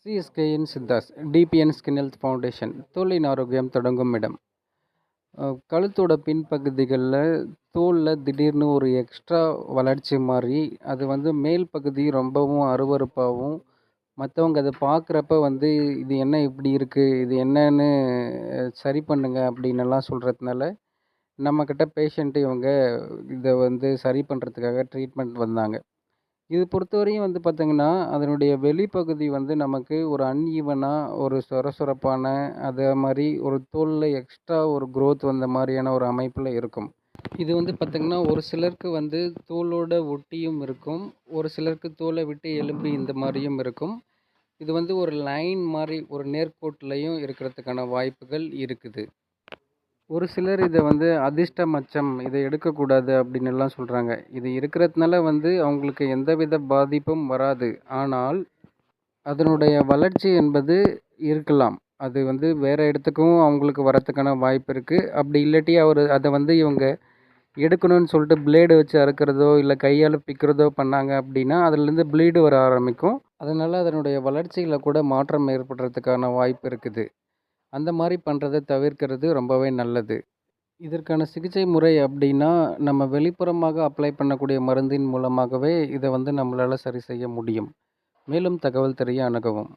சிஎஸ்கேஎன் சித்தாஸ் டிபிஎன் skin health foundation தோலின் ஆரோக்கியம் தொடங்கும் இடம். கழுத்தோட பின்பகுதிகளில் தோலில் திடீர்னு ஒரு எக்ஸ்ட்ரா வளர்ச்சி மாதிரி அது மேல் பகுதி ரொம்பவும் அருவருப்பாகவும், மற்றவங்க அதை பார்க்குறப்ப இது என்ன இப்படி இருக்குது, இது என்னன்னு சரி பண்ணுங்க அப்படின்னெல்லாம் சொல்கிறதுனால நம்மக்கிட்ட பேஷண்ட்டு இவங்க இதை சரி பண்ணுறதுக்காக ட்ரீட்மெண்ட் வந்தாங்க. இது பொறுத்தவரையும் பார்த்தீங்கன்னா, அதனுடைய வெளிப்பகுதி நமக்கு ஒரு அன்ஈவனாக ஒரு சொரசொரப்பான அதே மாதிரி ஒரு தோலில் எக்ஸ்ட்ரா ஒரு க்ரோத் வந்த மாதிரியான ஒரு அமைப்பில் இருக்கும். இது பார்த்தீங்கன்னா, ஒரு சிலருக்கு தோலோட ஒட்டியும் இருக்கும், ஒரு சிலருக்கு தோலை விட்டு எலும்பி இந்த மாதிரியும் இருக்கும். இது ஒரு லைன் மாதிரி ஒரு நேர்கோட்டிலையும் இருக்கிறதுக்கான வாய்ப்புகள் இருக்குது. ஒரு சிலர் இதை அதிர்ஷ்ட மச்சம், இதை எடுக்கக்கூடாது அப்படின்னு எல்லாம் சொல்கிறாங்க. இது இருக்கிறதுனால அவங்களுக்கு எந்தவித பாதிப்பும் வராது. ஆனால் அதனுடைய வளர்ச்சி என்பது இருக்கலாம். அது வேறு இடத்துக்கும் அவங்களுக்கு வரத்துக்கான வாய்ப்பு இருக்குது. அப்படி இல்லாட்டி அதை இவங்க எடுக்கணும்னு சொல்லிட்டு பிளேடு வச்சு அறுக்கிறதோ இல்லை கையால் பிக்கிறதோ பண்ணாங்க அப்படின்னா அதுலேருந்து ப்ளீடு வர ஆரம்பிக்கும். அதனால் அதனுடைய வளர்ச்சியில் கூட மாற்றம் ஏற்படுறதுக்கான வாய்ப்பு இருக்குது. அந்த மாதிரி பண்ணுறதை தவிர்க்கிறது ரொம்பவே நல்லது. இதற்கான சிகிச்சை முறை அப்படின்னா, நம்ம வெளிப்புறமாக அப்ளை பண்ணக்கூடிய மருந்தின் மூலமாகவே இதை நம்மளால் சரி செய்ய முடியும். மேலும் தகவல் தெரிய அணுகவும்.